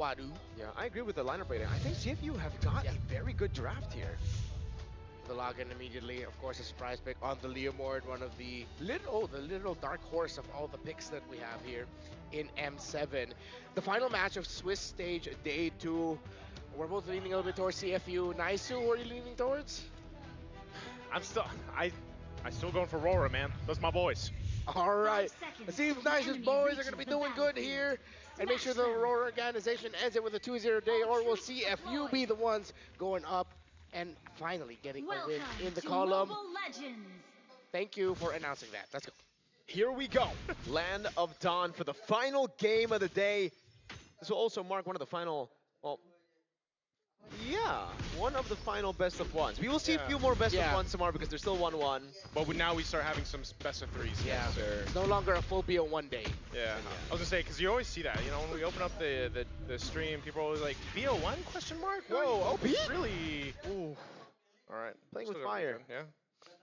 Wadu. Yeah, I agree with the lineup rating. I think CFU have got a very good draft here. The login immediately, of course, a surprise pick on the Leomord, one of the little dark horse of all the picks that we have here in M7. The final match of Swiss Stage Day 2. We're both leaning a little bit towards CFU. Naisu, who are you leaning towards? I'm still, I still going for Aurora, man. Those my boys. All right. Let's see if Nice's boys are going to be doing good here and make sure the Aurora organization ends it with a 2-0 day, or will CFU be the ones going up and finally getting a win in the column? Thank you for announcing that. Let's go. Here we go. Land of Dawn for the final game of the day. This will also mark one of the final, well, yeah, one of the final best of ones. We will see a few more best of ones tomorrow because there's still 1-1. But now we start having some best of threes. Yeah, it's no longer a full BO1 day. Yeah. I was gonna say, because you always see that. You know, when we open up the stream, people are always like, BO1 question mark? Whoa, OP? Really? Ooh. All right. Playing with fire. Yeah.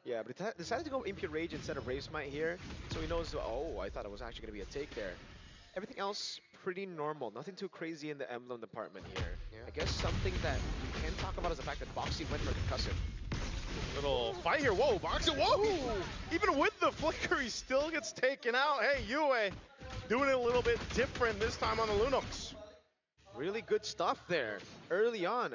Yeah, but he decided to go Impure Rage instead of Brave Smite here, so he knows, oh, I thought it was actually going to be a take there. Everything else, pretty normal. Nothing too crazy in the emblem department here. Yeah. I guess something that we can talk about is the fact that Boxy went for concussive. Little fight here. Whoa, Boxy. Whoa! Even with the flicker, he still gets taken out. Hey, Yue doing it a little bit different this time on the Lunox. Really good stuff there early on.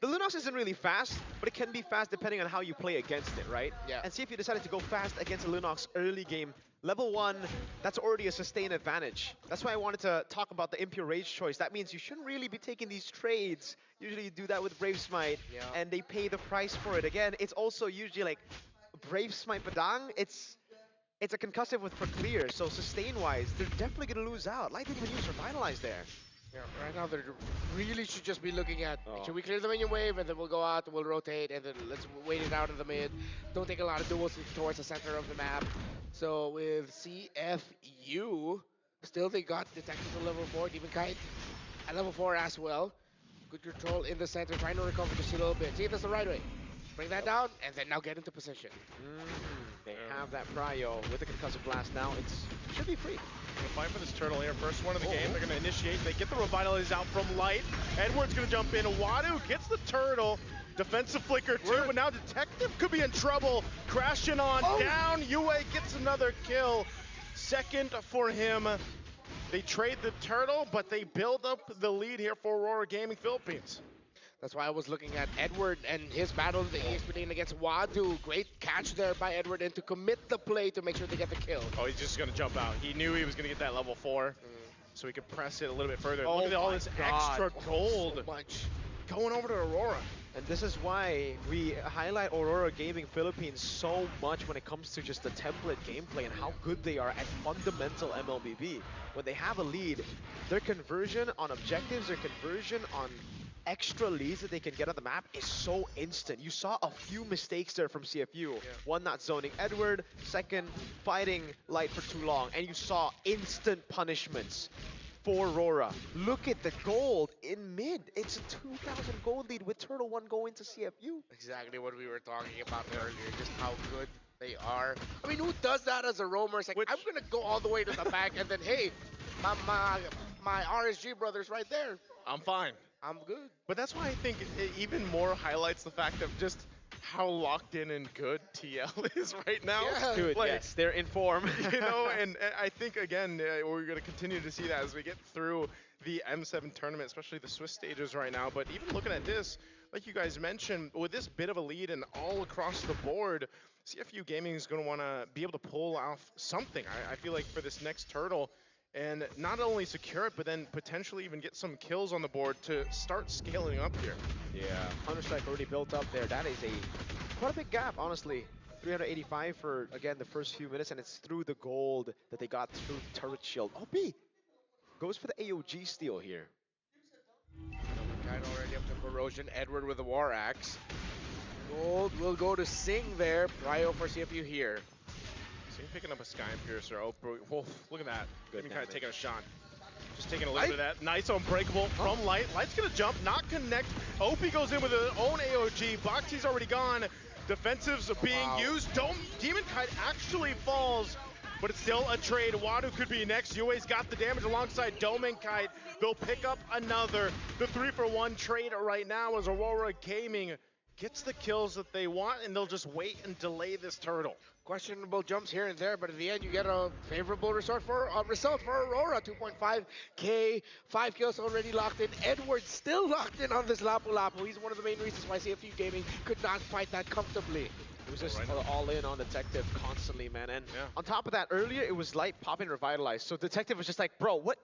The Lunox isn't really fast, but it can be fast depending on how you play against it, right? Yeah. And see if you decided to go fast against the Lunox early game. Level 1, that's already a sustained advantage. That's why I wanted to talk about the Impure Rage choice. That means you shouldn't really be taking these trades. Usually you do that with Brave Smite, and they pay the price for it. Again, it's also usually like Brave Smite Padang, it's a concussive with for clear, so sustain-wise, they're definitely going to lose out. Light didn't even use Revitalize there. Yeah, right now they really should just be looking at, should we clear the minion wave and then we'll go out and we'll rotate and then let's wait it out in the mid. Don't take a lot of duels towards the center of the map. So with CFU, still they got detected to level 4, Demon Kite at level 4 as well. Good control in the center, trying to recover just a little bit. See if that's the right way. Bring that down and then now get into position. They have that prio with the concussive blast now. It should be free. Gonna fight for this turtle here. First one of the game. They're gonna initiate. They get the Revitalize out from Light. Edward's gonna jump in. Wadu gets the turtle. Defensive flicker too, but now Detective could be in trouble. Crashing on down. Yue gets another kill. Second for him. They trade the turtle, but they build up the lead here for Aurora Gaming Philippines. That's why I was looking at Edward and his battle of the ESPN against Wadu. Great catch there by Edward and to commit the play to make sure they get the kill. Oh, he's just going to jump out. He knew he was going to get that level 4, so he could press it a little bit further. Look at all this extra gold so much going over to Aurora. And this is why we highlight Aurora Gaming Philippines so much when it comes to just the template gameplay and how good they are at fundamental MLBB. When they have a lead, their conversion on objectives, their conversion on extra leads that they can get on the map is so instant. You saw a few mistakes there from CFU. One, not zoning Edward. Second, fighting Light for too long. And you saw instant punishments for Aurora. Look at the gold in mid. It's a 2,000 gold lead with Turtle 1 going to CFU. Exactly what we were talking about earlier, just how good they are. I mean, who does that as a roamer? It's like, I'm going to go all the way to the back and then, hey, my RSG brother's right there. I'm fine. I'm good. But that's why I think it even more highlights the fact of just how locked in and good TL is right now. Yeah. Dude, like, yes, they're in form. You know, and I think, again, we're going to continue to see that as we get through the M7 tournament, especially the Swiss stages right now. But even looking at this, like you guys mentioned, with this bit of a lead and all across the board, CFU Gaming is going to want to be able to pull off something. I feel like for this next turtle, and not only secure it, but then potentially even get some kills on the board to start scaling up here. Yeah, Counter-Strike already built up there. That is quite a big gap, honestly. 385 for, again, the first few minutes, and it's through the gold that they got through Turret Shield. OP goes for the AOG steal here. Kind already up to Corrosion. Edward with the War Axe. Gold will go to Sing there. Prio for CFU here. So you're picking up a Sky Piercer. Oh, Wolf, look at that. Good kind of taking a shot. Just taking a little bit of that. Nice unbreakable from Light. Light's going to jump, not connect. OP goes in with his own AOG. Boxy's already gone. Defensives are being used. Demon Kite actually falls but it's still a trade. Wadu could be next. Yue's got the damage alongside Domenkite. They'll pick up another. The 3-for-1 trade right now as Aurora Gaming gets the kills that they want, and they'll just wait and delay this turtle. Questionable jumps here and there, but in the end, you get a favorable result for Aurora. 2.5K, 5 kills already locked in. Edwards still locked in on this Lapu Lapu. He's one of the main reasons why CFU Gaming could not fight that comfortably. It was just all in on Detective constantly, man. And on top of that, earlier it was Light popping Revitalize. So Detective was just like, bro, what?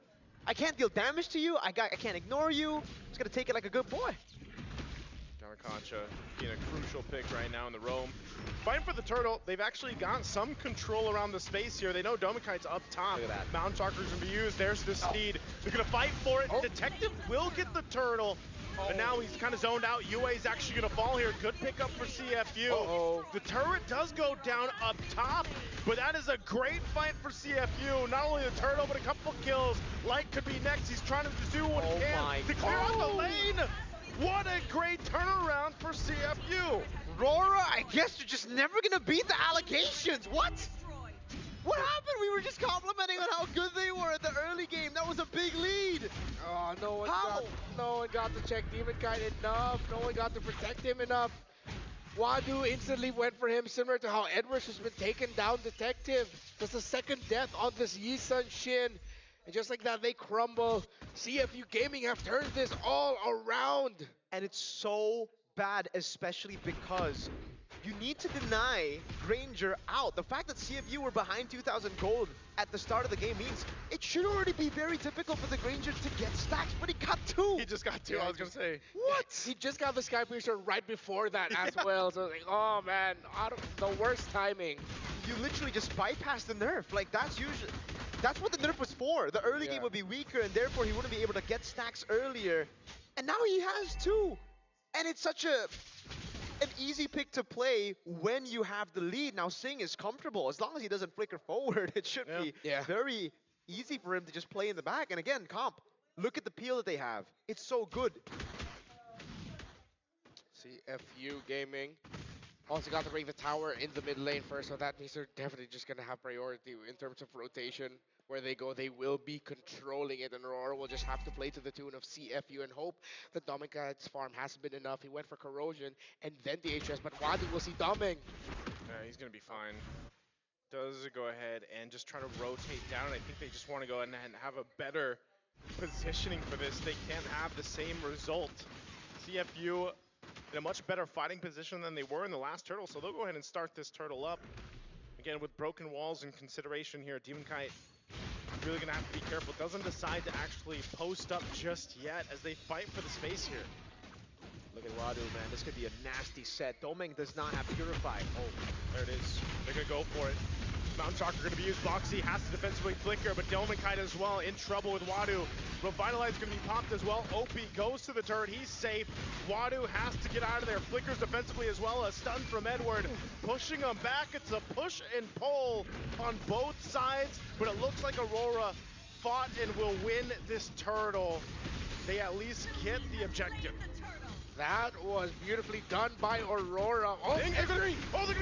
I can't deal damage to you. I can't ignore you. I'm just gonna take it like a good boy. Concha being a crucial pick right now in the roam. Fighting for the turtle, they've actually got some control around the space here. They know Domikite's up top. Look at that. Mountain Chalker's gonna be used. There's the Steed. They're gonna fight for it. Detective will get the turtle. But now he's kind of zoned out. Yue's actually gonna fall here. Good pickup for CFU. The turret does go down up top, but that is a great fight for CFU. Not only the turtle, but a couple kills. Light could be next. He's trying to just do what he can to clear out the lane. What a great turnaround for CFU. Aurora, I guess you're just never gonna beat the allegations. What? What happened? We were just complimenting on how good they were at the early game. That was a big lead. Oh, no one got to check Demonkite enough. No one got to protect him enough. Wadu instantly went for him, similar to how Edwards has been taken down Detective. That's the second death on this Yi-Sun Shin. And just like that, they crumble. CFU Gaming have turned this all around. And it's so bad, especially because you need to deny Granger out. The fact that CFU were behind 2,000 gold at the start of the game means it should already be very typical for the Granger to get stacks, but he got 2. He just got 2, yeah, I was going to say. What? He just got the Sky Piercer right before that as well. So like, oh man, the worst timing. You literally just bypassed the nerf. Like that's what the nerf was for. The early game would be weaker, and therefore he wouldn't be able to get stacks earlier. And now he has 2. And it's such an easy pick to play when you have the lead. Now Singh is comfortable. As long as he doesn't flicker forward, it should be very easy for him to just play in the back. And again, Comp, look at the peel that they have. It's so good. CFU Gaming also got to bring the tower in the mid lane first, so that means they're definitely just going to have priority in terms of rotation. Where they go, they will be controlling it, and Aurora will just have to play to the tune of CFU and hope that Dominkite's farm hasn't been enough. He went for Corrosion and then the HS, but Wadu will see Doming. Yeah, he's going to be fine. Does go ahead and just try to rotate down. I think they just want to go ahead and have a better positioning for this. They can't have the same result. CFU in a much better fighting position than they were in the last turtle, so they'll go ahead and start this turtle up. Again, with broken walls in consideration here, Demonkite really gonna have to be careful. Doesn't decide to actually post up just yet as they fight for the space here. Look at Wadu, man. This could be a nasty set. Domeng does not have Purify. Oh, there it is. They're gonna go for it. Mountain Chalker gonna be used. Boxy has to defensively flicker, but Domenkite as well in trouble with Wadu. Revitalize gonna be popped as well. Opie goes to the turret. He's safe. Wadu has to get out of there. Flickers defensively as well. A stun from Edward. Pushing him back. It's a push and pull on both sides, but it looks like Aurora fought and will win this turtle. They at least get the objective. That was beautifully done by Aurora. Oh, they're gonna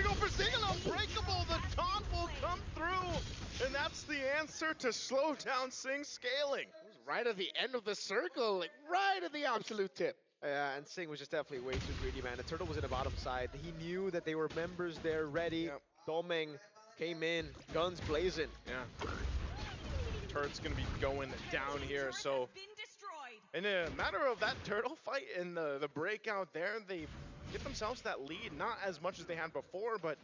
go for Sing and Unbreakable. The taunt will come through, and that's the answer to slow down Sing's scaling. It was right at the end of the circle, like right at the absolute tip. Yeah, and Singh was just definitely way too greedy, man. The turtle was in the bottom side. He knew that they were members there ready. Yep. Domeng came in, guns blazing. Yeah. Turret's gonna be going down here, so in a matter of that turtle fight and the breakout there, they get themselves that lead, not as much as they had before, but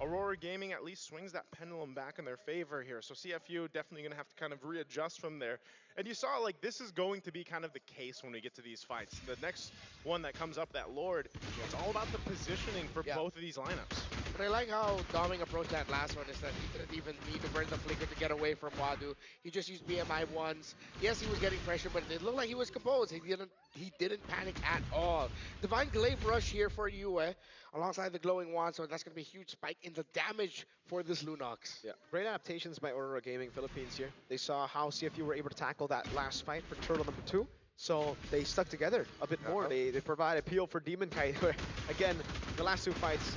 Aurora Gaming at least swings that pendulum back in their favor here. So CFU definitely going to have to kind of readjust from there. And you saw, like, this is going to be kind of the case when we get to these fights. The next one that comes up, that Lord, it's all about the positioning for both of these lineups. But I like how Doming approached that last one, is that he didn't even need to burn the flicker to get away from Wadu. He just used BMI once. Yes, he was getting pressure, but it looked like he was composed. He didn't panic at all. Divine Glaive Rush here for Yue, alongside the Glowing Wand, so that's going to be a huge spike in the damage for this Lunox. Yeah, great adaptations by Aurora Gaming Philippines here. They saw how CFU were able to tackle that last fight for turtle number 2. So they stuck together a bit more. They provide appeal for Demonkite, where, again, the last 2 fights,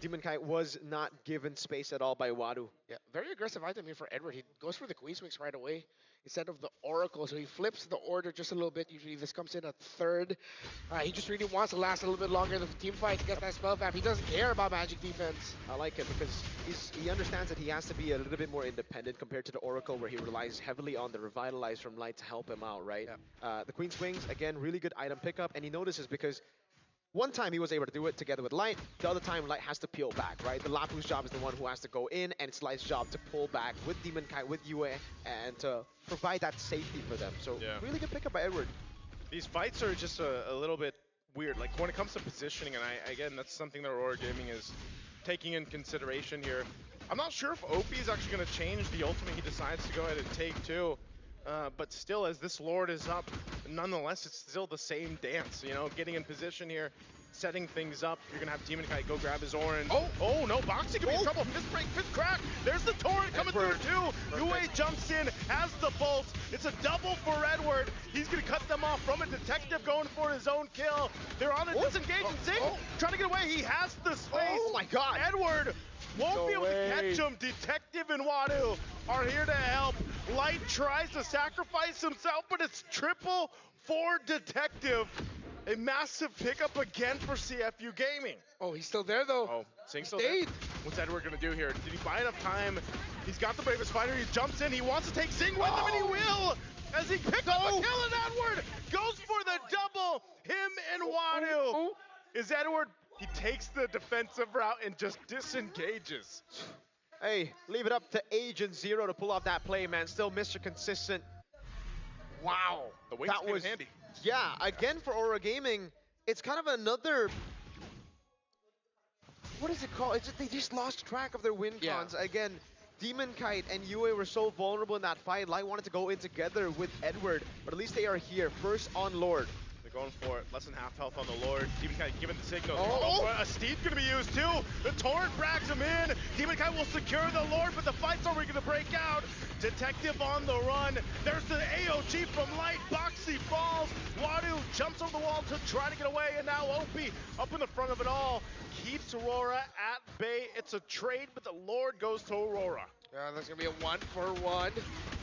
Demon Kite was not given space at all by Wadu. Yeah, very aggressive item here for Edward. He goes for the Queen Swings right away instead of the Oracle, so he flips the order just a little bit. Usually this comes in at third. He just really wants to last a little bit longer in the team fight to get that spell back. He doesn't care about magic defense. I like it because he understands that he has to be a little bit more independent compared to the Oracle, where he relies heavily on the Revitalize from Light to help him out, right? Yeah. The Queen Swings, again, really good item pickup, and he notices because one time he was able to do it together with Light, the other time Light has to peel back, right? The Lapu's job is the one who has to go in, and it's Light's job to pull back with Demon Kite, with Yue, and to provide that safety for them. So really good pickup by Edward. These fights are just a little bit weird. Like when it comes to positioning, and again, that's something that Aurora Gaming is taking in consideration here. I'm not sure if OP is actually going to change the ultimate he decides to go ahead and take too. But still, as this Lord is up, nonetheless, it's still the same dance, you know, getting in position here, setting things up. You're going to have Demon Kite go grab his orange. Oh, no, Boxy could be in trouble. Fist break, fist crack. There's the torrent coming through, too. Yue jumps in, has the bolt. It's a double for Edward. He's going to cut them off from a detective going for his own kill. They're on a disengage, and Zing trying to get away. He has the space. Oh, my God. Edward won't be able to catch him. Detective and Wadu are here to help. Light tries to sacrifice himself, but it's triple for Detective. A massive pickup again for CFU Gaming. Oh, he's still there though. Oh, Zing's still there. What's Edward gonna do here? Did he buy enough time? He's got the bravest fighter. He jumps in. He wants to take Zing with him, and he will. As he picks up a kill, and Edward goes for the double. Him and Wadu. Is Edward? He takes the defensive route and just disengages. Hey, leave it up to Agent Zero to pull off that play, man. Still Mr. Consistent. Wow. The wings came in handy. Yeah, again for Aurora Gaming, it's kind of another... What is it called? They just lost track of their win cons. Again, Demon Kite and Yue were so vulnerable in that fight. Light wanted to go in together with Edward, but at least they are here. First on Lord. Going for it. Less than half health on the Lord. Demon Kite giving the signal. A Steve's going to be used too. The Torrent frags him in. Demon Kite will secure the Lord, but the fight's already going to break out. Detective on the run. There's the AOG from Light. Boxy falls. Wadu jumps over the wall to try to get away, and now OP up in the front of it all. Keeps Aurora at bay. It's a trade, but the Lord goes to Aurora. Yeah, there's going to be a 1-for-1,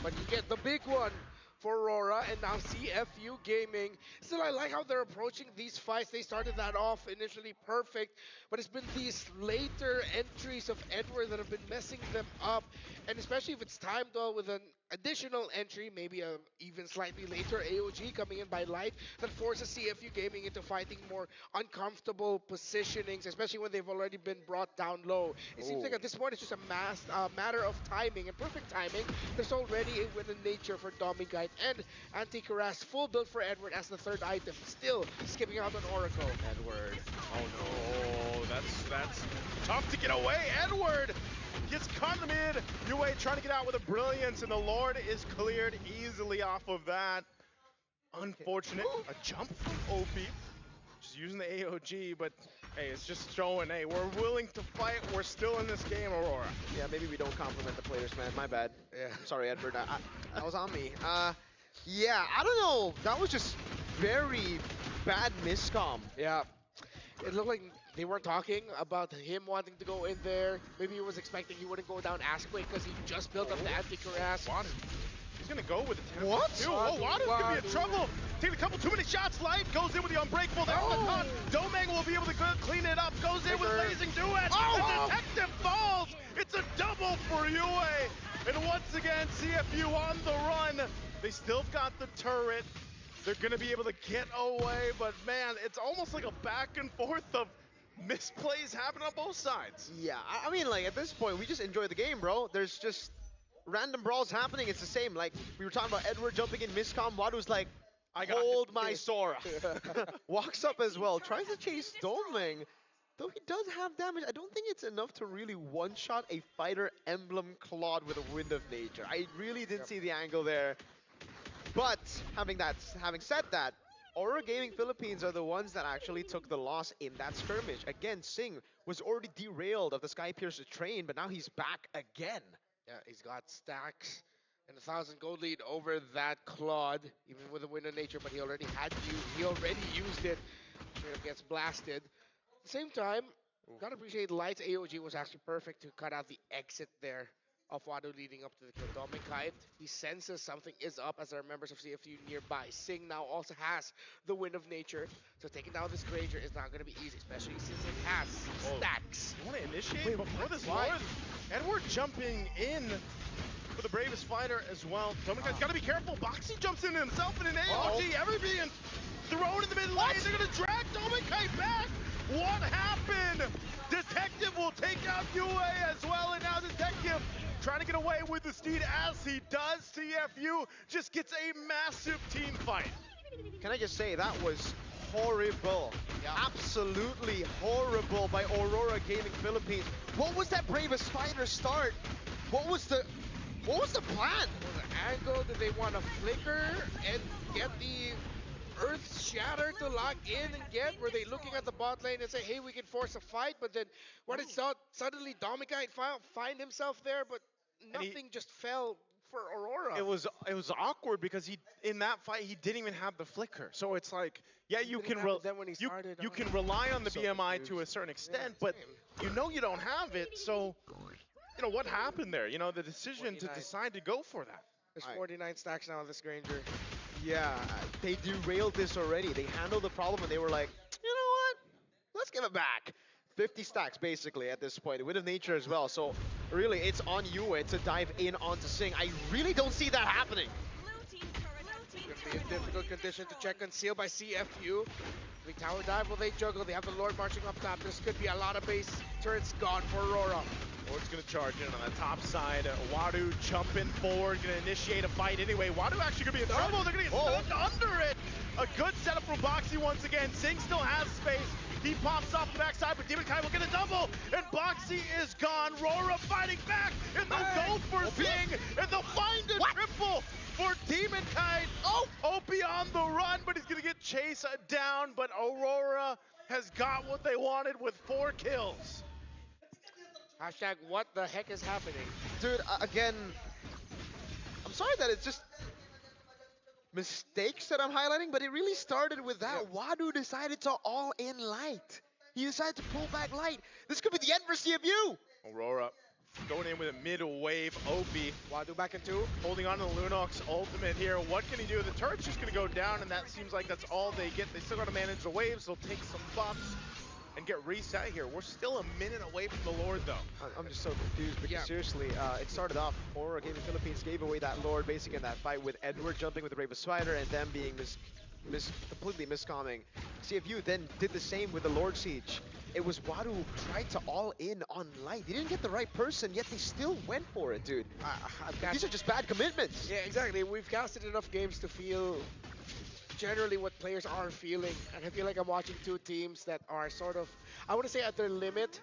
but you get the big one for Aurora, and now CFU Gaming. Still, I like how they're approaching these fights. They started that off initially perfect, but it's been these later entries of Edward that have been messing them up, and especially if it's timed well with an additional entry, maybe a even slightly later AOG coming in by Light, that forces CFU Gaming into fighting more uncomfortable positionings, especially when they've already been brought down low. It seems like at this point it's just a matter of timing, and perfect timing. There's already a win in nature for Domi Guide and Anti-Cuirass, full build for Edward as the third item, still skipping out on Oracle. Edward. Oh no, that's tough to get away. Edward gets caught in the mid. Yue trying to get out with a brilliance, and the Lord is cleared easily off of that. Unfortunate. A jump from OP. Just using the AOG, but hey, it's just showing, hey, we're willing to fight. We're still in this game, Aurora. Yeah, maybe we don't compliment the players, man. My bad. Yeah. I'm sorry, Edward. That was on me. Yeah, I don't know. That was just very bad miscom. Yeah. It looked like they weren't talking about him wanting to go in there. Maybe he was expecting he wouldn't go down as quick because he just built up the Anti-Cuirass. He's going to go with the 10. What? Wadu's going to be in trouble. Taking a couple too many shots. Light goes in with the Unbreakable. There's the cut. Domang will be able to clean it up. Goes in with Blazing Duet. The Detective falls. It's a double for Yue. And once again, CFU on the run. They still got the turret. They're going to be able to get away. But man, it's almost like a back and forth of misplays happening on both sides. Yeah, I mean, like, at this point, we just enjoy the game, bro. There's just random brawls happening. It's the same. Like, we were talking about Edward jumping in miscom. Wadu's like, hold my Sora. Walks up as well. Tries to chase Domang. Though he does have damage, I don't think it's enough to really one-shot a fighter emblem Claude with a Wind of Nature. I really didn't see the angle there. But having said that, Aurora Gaming Philippines are the ones that actually took the loss in that skirmish. Again, Singh was already derailed of the Skypiercer train, but now he's back again. Yeah, he's got stacks and 1,000 gold lead over that Claude, even with a Wind of Nature, but he already used it. Straight up gets blasted. At the same time, Gotta appreciate Light's AOG was actually perfect to cut out the exit there of Wado leading up to the kill. Dominic, he senses something is up as there are members of CFU nearby. Sing now also has the Wind of Nature, so taking down this Granger is not gonna be easy, especially since it has stacks. You want to initiate Wait, before this why? Lord? Edward jumping in for the bravest fighter as well. Dominic's got to be careful. Boxy jumps in himself in an AOG. Everything thrown in the mid lane. They're going to drag Dominic back. What happened? Detective will take out UA as well, and now Detective trying to get away with the steed as he does. CFU just gets a massive team fight. Can I just say, that was horrible. Yeah. Absolutely horrible by Aurora Gaming Philippines. What was that bravest fighter start? What was the plan? The angle, did they want to flicker and get the Earth Shatter to lock in and get? Were they looking at the bot lane and say, hey, we can force a fight? But then what it saw, suddenly Dominic find himself there, but nothing just fell for Aurora. It was awkward because in that fight he didn't even have the flicker. So it's like, yeah, you can you can rely on the BMI to a certain extent, but you know you don't have it. So you know what happened there. You know the decision to decide to go for that. There's 49 stacks now on this Granger. Yeah, they derailed this already. They handled the problem and they were like, you know what? Let's give it back. 50 stacks basically at this point, Wind of Nature as well. So really, it's on you to dive in onto Sing. I really don't see that happening. It's going to be a difficult condition to check concealed by CFU. The tower dive, will they juggle? They have the Lord marching up top. This could be a lot of base turrets gone for Aurora. Lord's going to charge in on the top side. Wadu jumping forward, going to initiate a fight anyway. Wadu actually going to be in trouble. They're going to get stuck under it. A good setup from Boxy once again. Sing still has space. He pops off the backside, but Demon Kai will get a double, and Boxy is gone. Rora fighting back, and they'll go for Sing, and they'll find a triple for Demon Kai. Opie on the run, but he's gonna get chased down, but Aurora has got what they wanted with 4 kills. Hashtag what the heck is happening? Dude, again, I'm sorry that it's just mistakes that I'm highlighting, but it really started with that. Yeah. Wadu decided to all in Light. He decided to pull back Light. This could be the end for CFU. Aurora going in with a mid wave. Opie. Wadu back in 2. Holding on to the Lunox ultimate here. What can he do? The turret's just going to go down, and that seems like that's all they get. They still got to manage the waves. They'll take some buffs and get reset here. We're still a minute away from the Lord, though. I'm just so confused because seriously, it started off, Aurora Gaming Philippines gave away that Lord basically in that fight with Edward jumping with the Bravest Spider and them being completely miscomming. CFU then did the same with the Lord Siege. It was Wadu who tried to all in on Light. They didn't get the right person, yet they still went for it, dude. These are just bad commitments. Yeah, exactly. We've casted enough games to feel generally what players are feeling, and I feel like I'm watching 2 teams that are sort of, I want to say at their limit,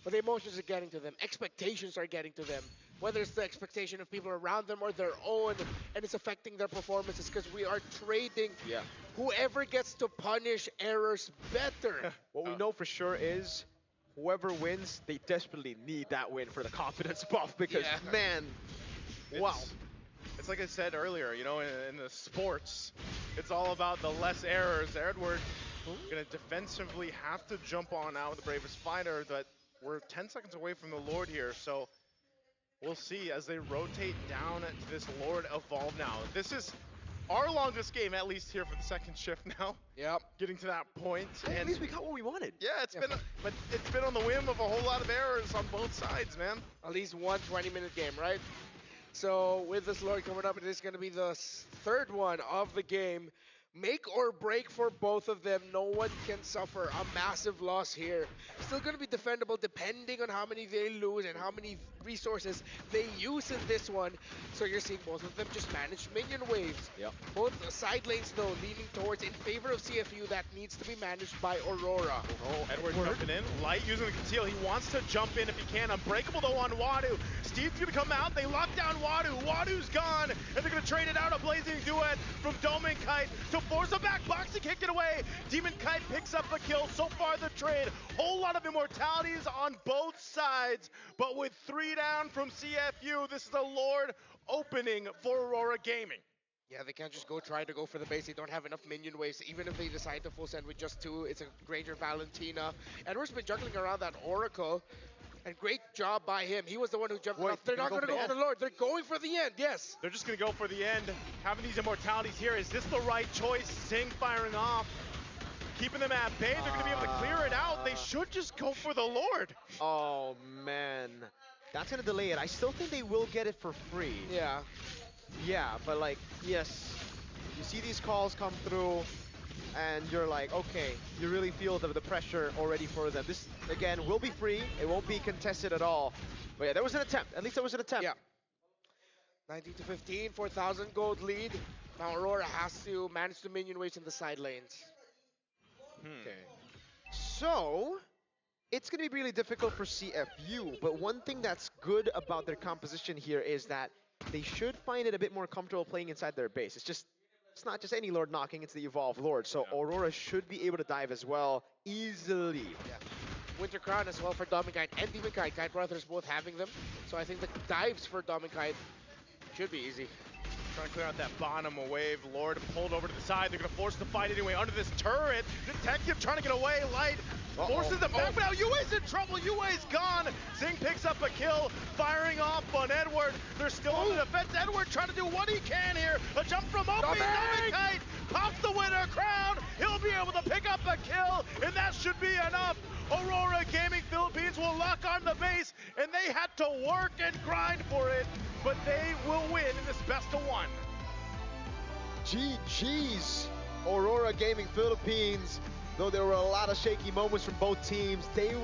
but the emotions are getting to them. Expectations are getting to them. Whether it's the expectation of people around them or their own, and it's affecting their performances because we are trading whoever gets to punish errors better. What we know for sure is whoever wins, they desperately need that win for the confidence buff because, man, wow. It's like I said earlier, you know, in the sports, it's all about the less errors. Edward going to defensively have to jump on out with the Bravest Fighter, but we're 10 seconds away from the Lord here, so we'll see as they rotate down to this Lord Evolve now. This is our longest game, at least here for the second shift now. Yep. Getting to that point. And at least we got what we wanted. Yeah, but it's been on the whim of a whole lot of errors on both sides, man. At least one 20-minute game, right? So with this Lord coming up, it is going to be the 3rd one of the game. Make or break for both of them. No one can suffer a massive loss here. Still going to be defendable depending on how many they lose and how many resources they use in this one. So you're seeing both of them just manage minion waves. Yep. Both side lanes though leaning towards in favor of CFU. That needs to be managed by Aurora. Edward jumping in. Light using the conceal. He wants to jump in if he can. Unbreakable though on Wadu. Steve's going to come out. They lock down Wadu. Wadu's gone. And they're going to trade it out. A blazing duet from Domin Kite to force him back. Boxy kicked it away. Demon Kite picks up the kill. So far the trade. Whole lot of immortalities on both sides. But with 3 down from CFU, this is a Lord opening for Aurora Gaming. Yeah, they can't just try to go for the base. They don't have enough minion waves. Even if they decide to full send with just 2, it's a greater Valentina. Edward's been juggling around that Oracle, and great job by him. He was the one who jumped Wait, off. They're not gonna going to go go for for the Lord. They're going for the end, yes. They're just going to go for the end. Having these immortalities here, is this the right choice? Zing firing off, keeping them at bay. They're going to be able to clear it out. They should just go for the Lord. Oh, man. That's going to delay it. I still think they will get it for free. Yeah. Yeah, but like, yes, you see these calls come through, and you're like, okay, you really feel the pressure already for them. This, again, will be free. It won't be contested at all. But yeah, there was an attempt. At least there was an attempt. Yeah. 19 to 15, 4,000 gold lead. Now Aurora has to manage the minion waves in the side lanes. Okay. So, it's going to be really difficult for CFU, but one thing that's good about their composition here is that they should find it a bit more comfortable playing inside their base. It's not just any Lord knocking, it's the Evolved Lord. So Aurora should be able to dive as well, easily. Yeah. Winter Crown as well for Dominkite and Demon Kite. Kite Brothers both having them. So I think the dives for Dominkite should be easy. Trying to clear out that bottom wave. Lord pulled over to the side. They're going to force the fight anyway under this turret. Detective trying to get away. Light forces them back, but now Yue's in trouble. Yue's gone. Zing picks up a kill, firing off on Edward. They're still on the defense. Edward trying to do what he can here. A jump from Opie. Dominkite pops the winner crown. He'll be able to pick up a kill, and that should be enough. Aurora Gaming Philippines will lock on the base, and they had to work and grind for it, but they will win in this best of 1. GG's, Aurora Gaming Philippines. Though there were a lot of shaky moments from both teams, they were